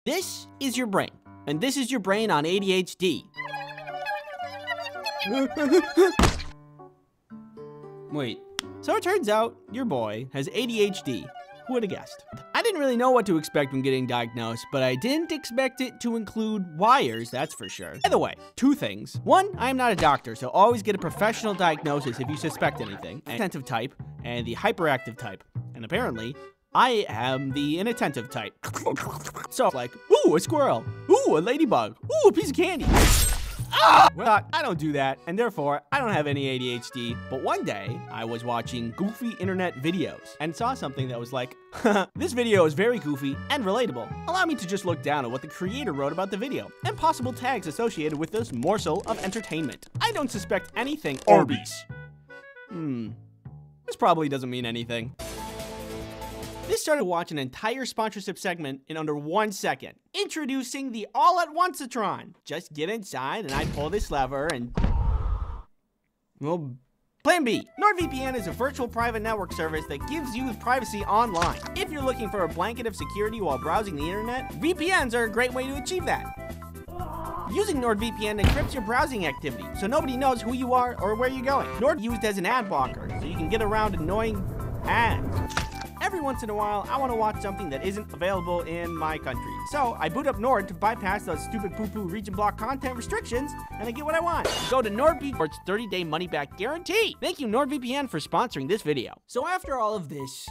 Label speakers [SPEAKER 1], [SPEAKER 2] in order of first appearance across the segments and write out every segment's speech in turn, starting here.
[SPEAKER 1] This is your brain, and this is your brain on ADHD. Wait, so it turns out your boy has ADHD. Who would have guessed? I didn't really know what to expect when getting diagnosed, but I didn't expect it to include wires, that's for sure. By the way, two things. One, I am not a doctor, so always get a professional diagnosis if you suspect anything. Attentive type and the hyperactive type. And apparently, I am the inattentive type. So, like, ooh, a squirrel. Ooh, a ladybug. Ooh, a piece of candy. Ah! Well, I don't do that, and therefore, I don't have any ADHD. But one day, I was watching goofy internet videos and saw something that was like, this video is very goofy and relatable. Allow me to just look down at what the creator wrote about the video and possible tags associated with this morsel of entertainment. I don't suspect anything. Arby's. This probably doesn't mean anything. This started to watch an entire sponsorship segment in under 1 second. Introducing the All-at-Once-a-tron. Just get inside and I pull this lever and... well, Plan B. NordVPN is a virtual private network service that gives you privacy online. If you're looking for a blanket of security while browsing the internet, VPNs are a great way to achieve that. Using NordVPN encrypts your browsing activity, so nobody knows who you are or where you're going. Nord used as an ad blocker, so you can get around annoying ads. Every once in a while, I want to watch something that isn't available in my country. So I boot up Nord to bypass those stupid poo-poo region block content restrictions, and I get what I want. Go to NordVPN for its 30-day money-back guarantee. Thank you, NordVPN, for sponsoring this video. So after all of this,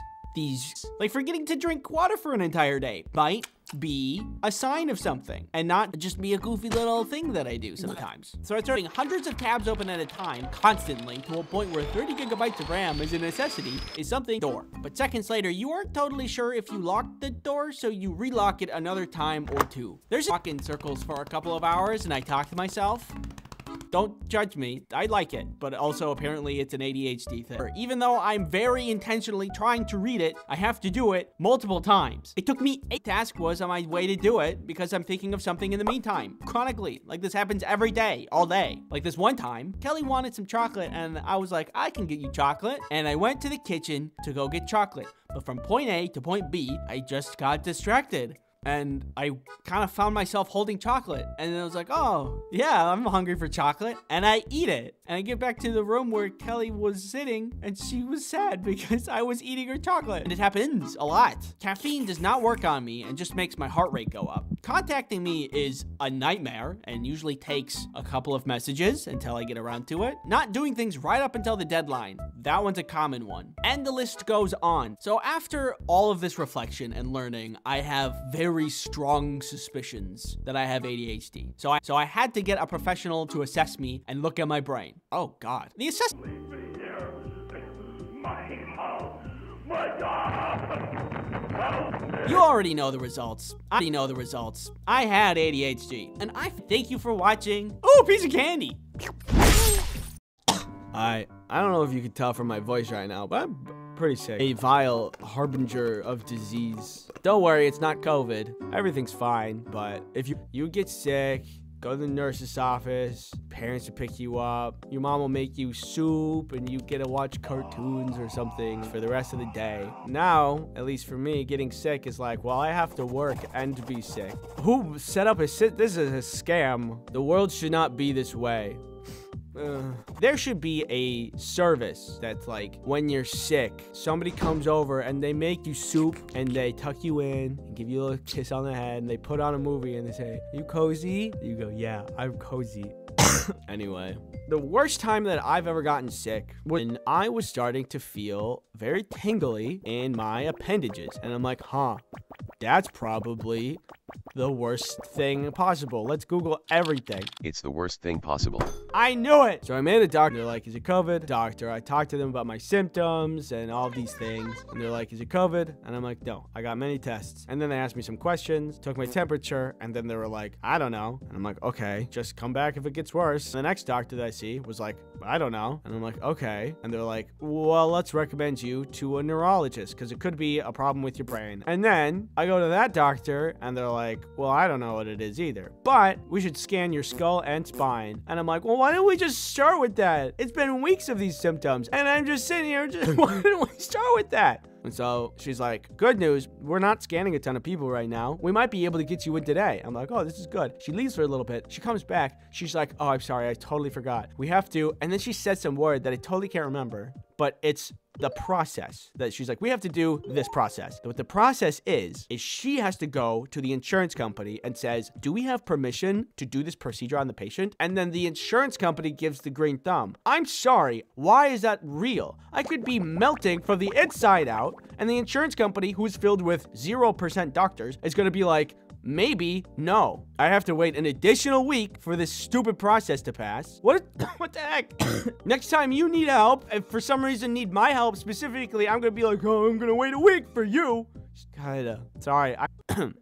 [SPEAKER 1] like forgetting to drink water for an entire day, might be a sign of something and not just be a goofy little thing that I do sometimes. So I started hundreds of tabs open at a time constantly to a point where 30 gigabytes of RAM is a necessity is something door. But seconds later, you aren't totally sure if you locked the door, so you relock it another time or two. There's walk in circles for a couple of hours and I talk to myself. Don't judge me, I like it, but also apparently it's an ADHD thing. Even though I'm very intentionally trying to read it, I have to do it multiple times. It took me 8 tasks was on my way to do it because I'm thinking of something in the meantime, chronically. Like this happens every day, all day. Like this one time, Kelly wanted some chocolate and I was like, I can get you chocolate. And I went to the kitchen to go get chocolate. But from point A to point B, I just got distracted. And I kind of found myself holding chocolate. And I was like, oh, yeah, I'm hungry for chocolate. And I eat it. And I get back to the room where Kelly was sitting. And she was sad because I was eating her chocolate. And it happens a lot. Caffeine does not work on me and just makes my heart rate go up. Contacting me is a nightmare and usually takes a couple of messages until I get around to it. Not doing things right up until the deadline. That one's a common one. And the list goes on. So after all of this reflection and learning, I have very strong suspicions that I have ADHD. So I had to get a professional to assess me and look at my brain. Oh God. The assessment. You already know the results. I already know the results. I had ADHD. And I thank you for watching. Oh, a piece of candy. I don't know if you could tell from my voice right now, but I'm pretty sick. A vile harbinger of disease. Don't worry, it's not COVID. Everything's fine, but if you get sick, go to the nurse's office, parents will pick you up, your mom will make you soup, and you get to watch cartoons or something for the rest of the day. Now, at least for me, getting sick is like, well, I have to work and be sick. Who set up this is a scam. The world should not be this way. There should be a service that's like when you're sick, somebody comes over and they make you soup and they tuck you in and give you a little kiss on the head and they put on a movie and they say, you cozy? You go, yeah, I'm cozy. Anyway, the worst time that I've ever gotten sick was when I was starting to feel very tingly in my appendages. And I'm like, huh, that's probably the worst thing possible. Let's Google everything.
[SPEAKER 2] It's the worst thing possible.
[SPEAKER 1] I knew it. So I made a doctor. They're like, is it COVID? Doctor, I talked to them about my symptoms and all these things. And they're like, is it COVID? And I'm like, no, I got many tests. And then they asked me some questions, took my temperature, and then they were like, I don't know. And I'm like, okay, just come back if it gets worse. And the next doctor that I see was like, I don't know. And I'm like, okay. And they're like, well, let's recommend you to a neurologist because it could be a problem with your brain. And then I go to that doctor and they're like, like, well, I don't know what it is either, but we should scan your skull and spine. And I'm like, well, why don't we just start with that? It's been weeks of these symptoms, and I'm just sitting here, why don't we start with that? And so she's like, good news, we're not scanning a ton of people right now. We might be able to get you in today. I'm like, oh, this is good. She leaves for a little bit. She comes back. She's like, oh, I'm sorry. I totally forgot. We have to. And then she said some word that I totally can't remember, but it's the process that she's like, we have to do this process. What the process is she has to go to the insurance company and says, do we have permission to do this procedure on the patient? And then the insurance company gives the green thumb. I'm sorry. Why is that real? I could be melting from the inside out, and the insurance company, who's filled with 0% doctors, is going to be like, maybe, no. I have to wait an additional week for this stupid process to pass. What the heck? Next time you need help, and for some reason need my help specifically, I'm gonna be like, oh, I'm gonna wait a week for you. Kinda. Sorry.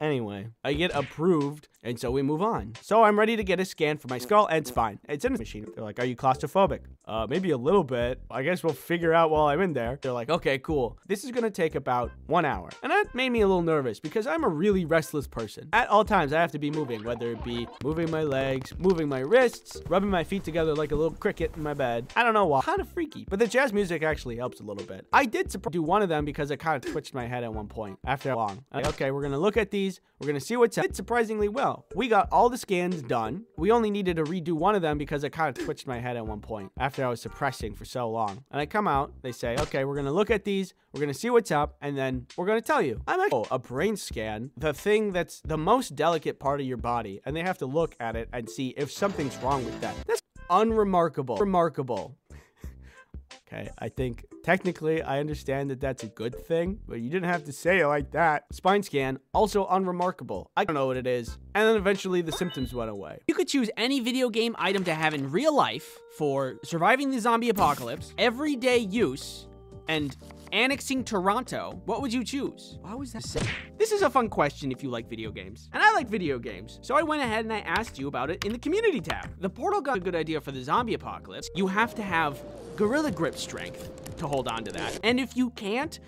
[SPEAKER 1] Anyway, I get approved, and so we move on. So I'm ready to get a scan for my skull, and it's fine. It's in the machine. They're like, are you claustrophobic? Maybe a little bit. I guess we'll figure out while I'm in there. They're like, okay, cool. This is gonna take about 1 hour. And that made me a little nervous because I'm a really restless person. At all times, I have to be moving, whether it be moving my legs, moving my wrists, rubbing my feet together like a little cricket in my bed. I don't know why. Kind of freaky, but the jazz music actually helps a little bit. I did do one of them because I kind of twitched my head at one point after long. Like, okay, we're gonna look at these. We're gonna see what's up. Surprisingly well. We got all the scans done. We only needed to redo one of them because I kind of twitched my head at one point after I was suppressing for so long. And I come out, they say, okay, we're gonna look at these. We're gonna see what's up, and then we're gonna tell you. I'm like, oh, a brain scan, the thing that's the most delicate part of your body, and they have to look at it and see if something's wrong with that. That's unremarkable. Remarkable. Okay, I think technically I understand that that's a good thing, but you didn't have to say it like that. Spine scan, also unremarkable. I don't know what it is. And then eventually the symptoms went away.
[SPEAKER 2] You could choose any video game item to have in real life for surviving the zombie apocalypse, everyday use, and annexing Toronto. What would you choose? Why was that said? This is a fun question if you like video games. And I like video games. So I went ahead and I asked you about it in the community tab. The portal got a good idea for the zombie apocalypse. You have to have gorilla grip strength to hold on to that. And if you can't,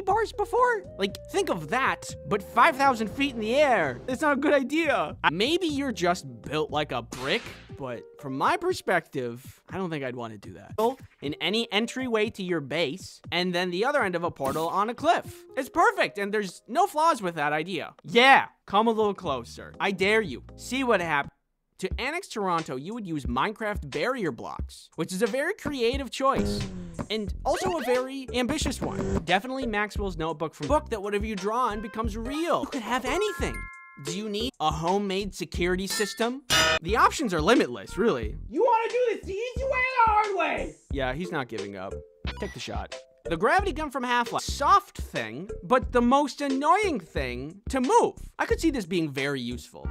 [SPEAKER 2] bars before? Like, think of that, but 5,000 feet in the air. That's not a good idea. Maybe you're just built like a brick, but from my perspective, I don't think I'd want to do that. In any entryway to your base, and then the other end of a portal on a cliff. It's perfect, and there's no flaws with that idea. Yeah, come a little closer. I dare you. See what happens. To annex Toronto, you would use Minecraft barrier blocks, which is a very creative choice, and also a very ambitious one. Definitely Maxwell's Notebook from book that whatever you draw on becomes real. You could have anything. Do you need a homemade security system? The options are limitless, really. You want to do this the easy way or the hard way? Yeah, he's not giving up. Take the shot. The gravity gun from Half-Life. Soft thing, but the most annoying thing to move. I could see this being very useful.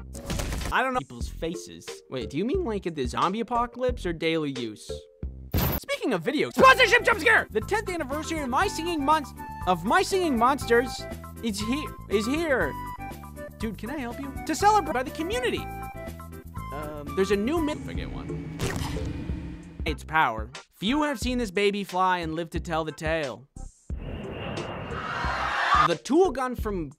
[SPEAKER 2] I don't know people's faces. Wait, do you mean like in the zombie apocalypse or daily use? Speaking of video, sponsorship jump scare! The 10th anniversary of My Singing Monsters is here. Dude, can I help you? To celebrate by the community. There's a new forget one. Its power. Few have seen this baby fly and lived to tell the tale. The tool gun from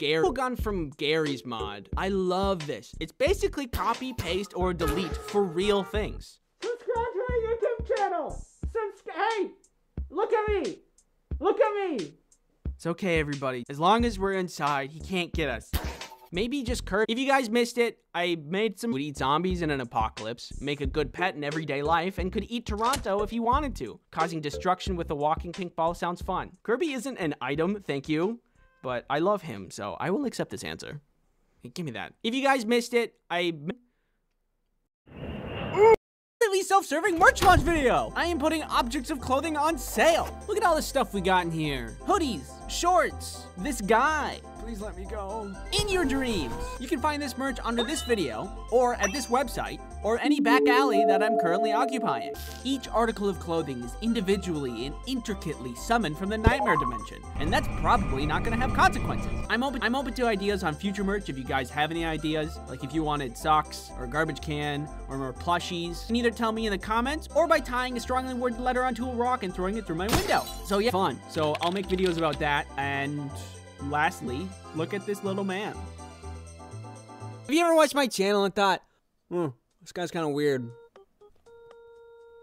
[SPEAKER 2] Gary's mod. I love this. It's basically copy, paste, or delete for real things. Subscribe to my YouTube channel. Hey, look at me. Look at me. It's okay, everybody. As long as we're inside, he can't get us. Maybe just Kurt. If you guys missed it, I made some would eat zombies in an apocalypse, make a good pet in everyday life, and could eat Toronto if he wanted to. Causing destruction with a walking pink ball sounds fun. Kirby isn't an item, thank you. But I love him, so I will accept this answer. Hey, give me that. If you guys missed it, self-serving merch launch video. I am putting objects of clothing on sale. Look at all the stuff we got in here. Hoodies, shorts, this guy. Please let me go. In your dreams. You can find this merch under this video, or at this website, or any back alley that I'm currently occupying. Each article of clothing is individually and intricately summoned from the nightmare dimension, and that's probably not gonna have consequences. I'm open to ideas on future merch if you guys have any ideas, like if you wanted socks, or a garbage can, or more plushies. You can either tell me in the comments, or by tying a strongly worded letter onto a rock and throwing it through my window. So yeah, fun. So I'll make videos about that, and lastly, look at this little man. Have you ever watched my channel and thought, this guy's kind of weird?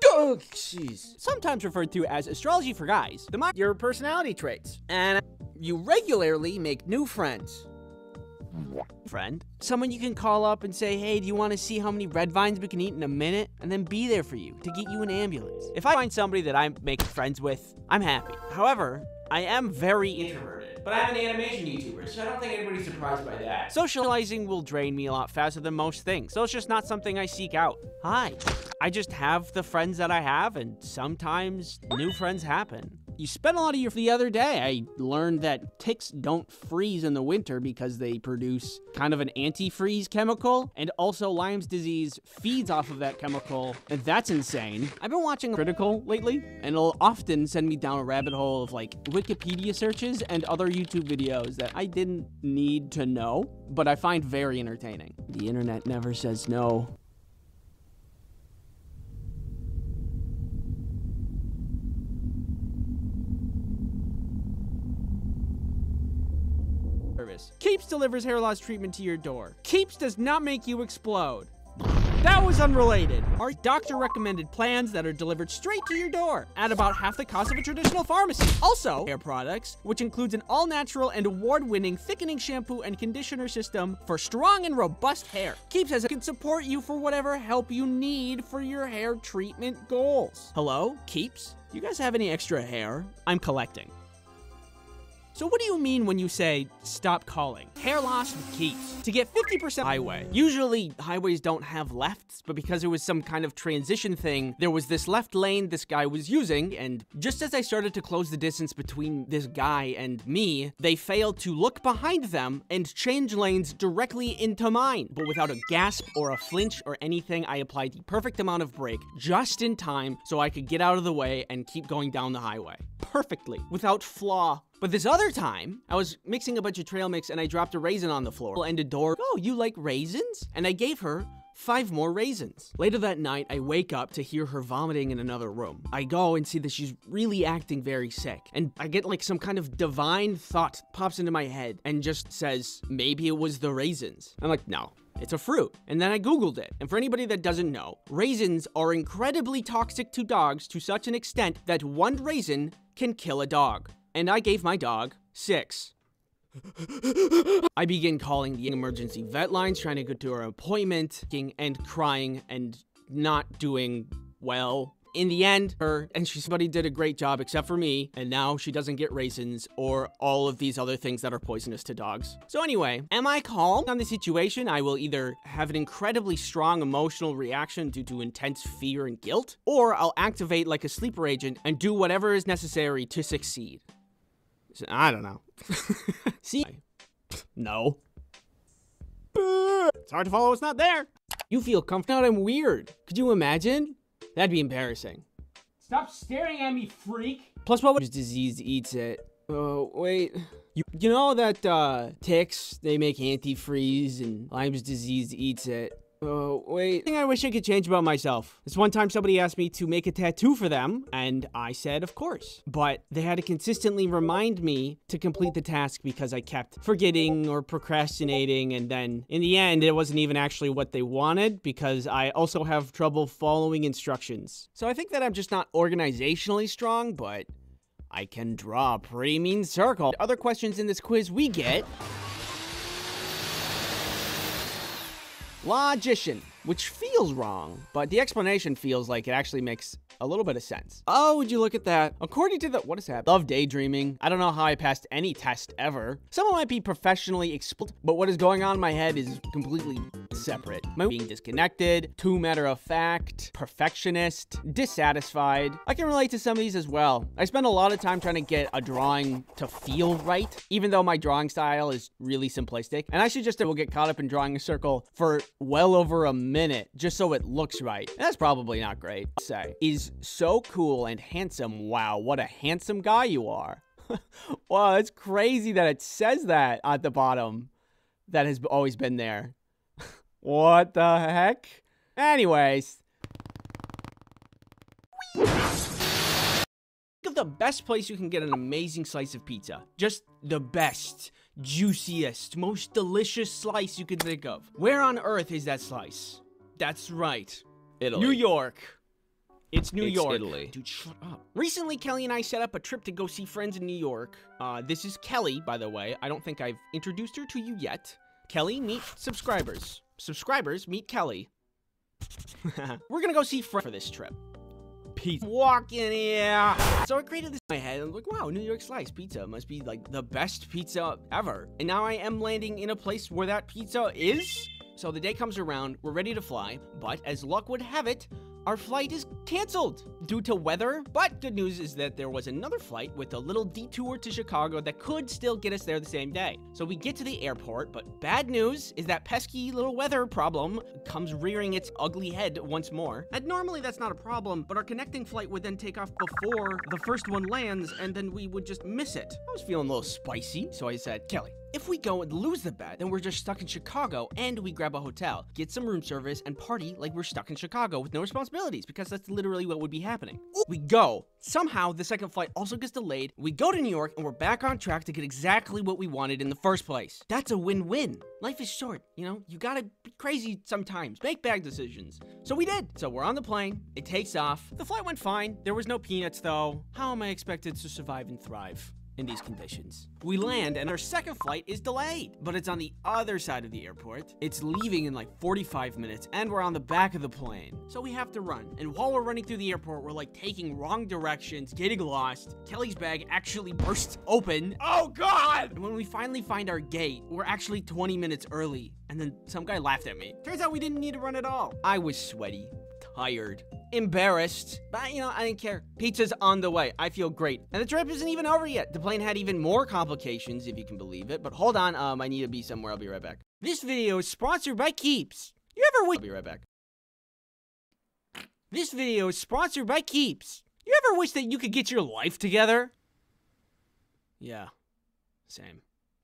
[SPEAKER 2] Oh, jeez. Sometimes referred to as astrology for guys. Your personality traits. And you regularly make new friends. Friend? Someone you can call up and say, hey, do you want to see how many red vines we can eat in a minute? And then be there for you to get you an ambulance. If I find somebody that I make friends with, I'm happy. However, I am very introverted. But I'm an animation YouTuber, so I don't think anybody's surprised by that. Socializing will drain me a lot faster than most things, so it's just not something I seek out. Hi. I just have the friends that I have, and sometimes new friends happen. You spent a lot of the other day, I learned that ticks don't freeze in the winter because they produce kind of an antifreeze chemical, and also Lyme's disease feeds off of that chemical, and that's insane. I've been watching Critical lately, and it'll often send me down a rabbit hole of like Wikipedia searches and other YouTube videos that I didn't need to know, but I find very entertaining. The internet never says no. Keeps delivers hair loss treatment to your door. Keeps does not make you explode. That was unrelated. Our doctor recommended plans that are delivered straight to your door at about half the cost of a traditional pharmacy. Also, hair products, which includes an all-natural and award-winning thickening shampoo and conditioner system for strong and robust hair. Keeps has can support you for whatever help you need for your hair treatment goals. Hello, Keeps? Do you guys have any extra hair? I'm collecting. So what do you mean when you say, stop calling? Hair loss with Keeps. To get 50% highway. Usually highways don't have lefts, but because it was some kind of transition thing, there was this left lane this guy was using, and just as I started to close the distance between this guy and me, they failed to look behind them and change lanes directly into mine. But without a gasp or a flinch or anything, I applied the perfect amount of brake just in time so I could get out of the way and keep going down the highway. Perfectly, without flaw. But this other time, I was mixing a bunch of trail mix and I dropped a raisin on the floor. And a door, oh, you like raisins? And I gave her 5 more raisins. Later that night, I wake up to hear her vomiting in another room. I go and see that she's really acting very sick. And I get like some kind of divine thought pops into my head and just says, maybe it was the raisins. I'm like, no. It's a fruit. And then I Googled it. And for anybody that doesn't know, raisins are incredibly toxic to dogs to such an extent that 1 raisin can kill a dog. And I gave my dog 6. I begin calling the emergency vet lines, trying to get to her appointment, and crying and not doing well. In the end, somebody did a great job except for me, and now she doesn't get raisins or all of these other things that are poisonous to dogs. So anyway, am I calm on the situation? I will either have an incredibly strong emotional reaction due to intense fear and guilt, or I'll activate like a sleeper agent and do whatever is necessary to succeed. I don't know. See? No. It's hard to follow what's not there. You feel comfortable? I'm weird. Could you imagine? That'd be embarrassing. Stop staring at me, freak. Plus, what disease eats it? Oh, wait. You know that ticks, they make antifreeze and Lyme's disease eats it. Oh, wait. I wish I could change about myself. This one time somebody asked me to make a tattoo for them, and I said, of course. But they had to consistently remind me to complete the task because I kept forgetting or procrastinating, and then in the end, it wasn't even actually what they wanted because I also have trouble following instructions. So I think that I'm just not organizationally strong, but I can draw a pretty mean circle. Other questions in this quiz we get. Logician, which feels wrong, but the explanation feels like it actually makes a little bit of sense. Oh, would you look at that? According to what is happening? Love daydreaming. I don't know how I passed any test ever. Someone might be professionally expelled, but what is going on in my head is completely separate. My being disconnected, too matter of fact, perfectionist, dissatisfied. I can relate to some of these as well. I spend a lot of time trying to get a drawing to feel right, even though my drawing style is really simplistic. And I should just will get caught up in drawing a circle for well over a minute just so it looks right. And that's probably not great. Say, is so cool and handsome. Wow, what a handsome guy you are. Wow, it's crazy that it says that at the bottom. That has always been there. What the heck? Anyways. Think of the best place you can get an amazing slice of pizza. Just the best. juiciest, most delicious slice you could think of. Where on earth is that slice? That's right.
[SPEAKER 3] Italy.
[SPEAKER 2] New York. It's New
[SPEAKER 3] It's
[SPEAKER 2] York.
[SPEAKER 3] Italy.
[SPEAKER 2] Dude, shut up. Recently, Kelly and I set up a trip to go see friends in New York. This is Kelly, by the way. I don't think I've introduced her to you yet. Kelly, meet subscribers. Subscribers, meet Kelly. We're gonna go see friends for this trip. Pizza. Walk in here. So I created this in my head. I'm like, wow, New York slice pizza must be like the best pizza ever. And now I am landing in a place where that pizza is. So the day comes around, we're ready to fly, but as luck would have it, our flight is canceled due to weather. But good news is that there was another flight with a little detour to Chicago that could still get us there the same day. So we get to the airport, but bad news is that pesky little weather problem comes rearing its ugly head once more. And normally that's not a problem, but our connecting flight would then take off before the first one lands, and then we would just miss it. I was feeling a little spicy, so I said, Kelly, if we go and lose the bet, then we're just stuck in Chicago, and we grab a hotel, get some room service, and party like we're stuck in Chicago with no responsibilities, because that's literally what would be happening. We go. Somehow, the second flight also gets delayed. We go to New York, and we're back on track to get exactly what we wanted in the first place. That's a win-win. Life is short, you know? You gotta be crazy sometimes. Make bad decisions. So we did. So we're on the plane. It takes off. The flight went fine. There was no peanuts, though. How am I expected to survive and thrive in these conditions? We land and our second flight is delayed, but it's on the other side of the airport. It's leaving in like 45 minutes and we're on the back of the plane. So we have to run. And while we're running through the airport, we're like taking wrong directions, getting lost. Kelly's bag actually bursts open. Oh God! And when we finally find our gate, we're actually 20 minutes early. And then some guy laughed at me. Turns out we didn't need to run at all. I was sweaty, tired, embarrassed, but you know, I didn't care. Pizza's on the way. I feel great. And the trip isn't even over yet. The plane had even more complications, if you can believe it. But hold on, I need to be somewhere. I'll be right back. This video is sponsored by Keeps. You ever wish— I'll be right back. This video is sponsored by Keeps. You ever wish that you could get your life together? Yeah, same.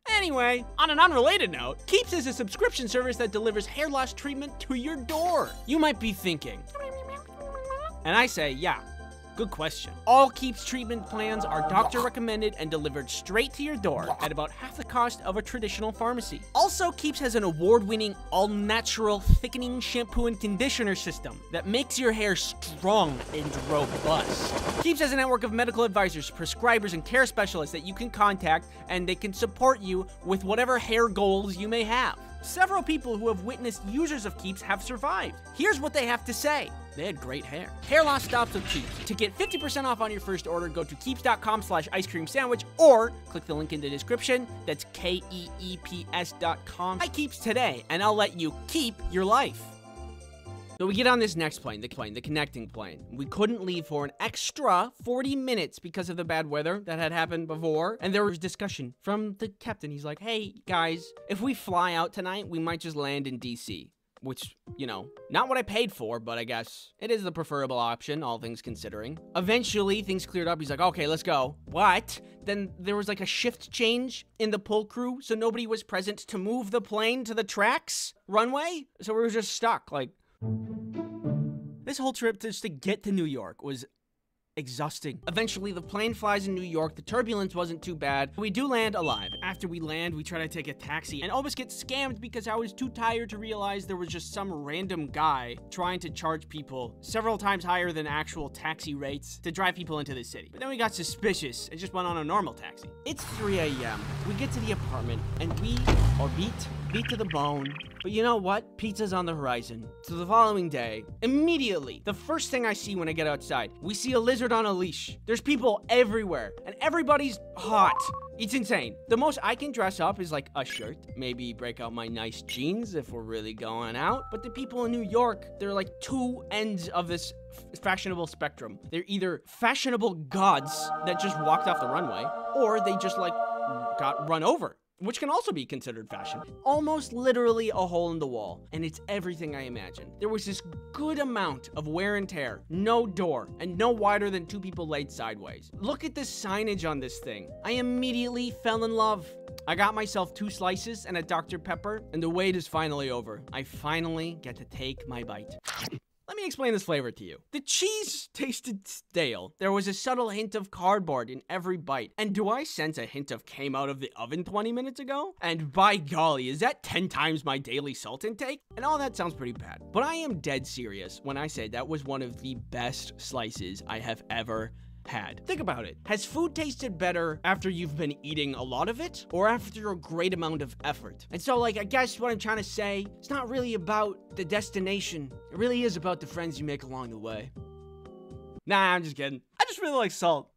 [SPEAKER 2] Anyway, on an unrelated note, Keeps is a subscription service that delivers hair loss treatment to your door. You might be thinking, and I say, yeah, good question. All Keeps treatment plans are doctor recommended and delivered straight to your door at about half the cost of a traditional pharmacy. Also, Keeps has an award-winning all-natural thickening shampoo and conditioner system that makes your hair strong and robust. Keeps has a network of medical advisors, prescribers, and care specialists that you can contact, and they can support you with whatever hair goals you may have. Several people who have witnessed users of Keeps have survived. Here's what they have to say. They had great hair. Hair loss stops with Keeps. To get 50% off on your first order, go to keeps.com/icecreamsandwich or click the link in the description. That's KEEPS.com. Buy Keeps today, and I'll let you keep your life. So we get on this next plane, the connecting plane. We couldn't leave for an extra 40 minutes because of the bad weather that had happened before. And there was discussion from the captain. He's like, hey, guys, if we fly out tonight, we might just land in DC. Which, you know, not what I paid for, but I guess it is the preferable option, all things considering. Eventually, things cleared up. He's like, okay, let's go. But then there was like a shift change in the pull crew, so nobody was present to move the plane to the tracks runway. So we were just stuck, like... This whole trip just to get to New York was exhausting. Eventually, the plane flies in New York. The turbulence wasn't too bad. We do land alive. After we land, we try to take a taxi and almost get scammed because I was too tired to realize there was just some random guy trying to charge people several times higher than actual taxi rates to drive people into the city. But then we got suspicious and just went on a normal taxi. It's 3 a.m. We get to the apartment and we are beat to the bone. But you know what? Pizza's on the horizon. So the following day, immediately, the first thing I see when I get outside, we see a lizard on a leash. There's people everywhere, and everybody's hot. It's insane. The most I can dress up is like a shirt, maybe break out my nice jeans if we're really going out. But the people in New York, they're like two ends of this fashionable spectrum. They're either fashionable gods that just walked off the runway, or they just like got run over, which can also be considered fashion. Almost literally a hole in the wall, and it's everything I imagined. There was this good amount of wear and tear, no door, and no wider than two people laid sideways. Look at the signage on this thing. I immediately fell in love. I got myself 2 slices and a Dr. Pepper, and the wait is finally over. I finally get to take my bite. Let me explain this flavor to you. The cheese tasted stale. There was a subtle hint of cardboard in every bite. And do I sense a hint of came out of the oven 20 minutes ago? And by golly, is that 10 times my daily salt intake? And all that sounds pretty bad. But I am dead serious when I say that was one of the best slices I have ever had. Think about it. Has food tasted better after you've been eating a lot of it or after a great amount of effort? And so, like, I guess what I'm trying to say, it's not really about the destination. It really is about the friends you make along the way. Nah, I'm just kidding. I just really like salt.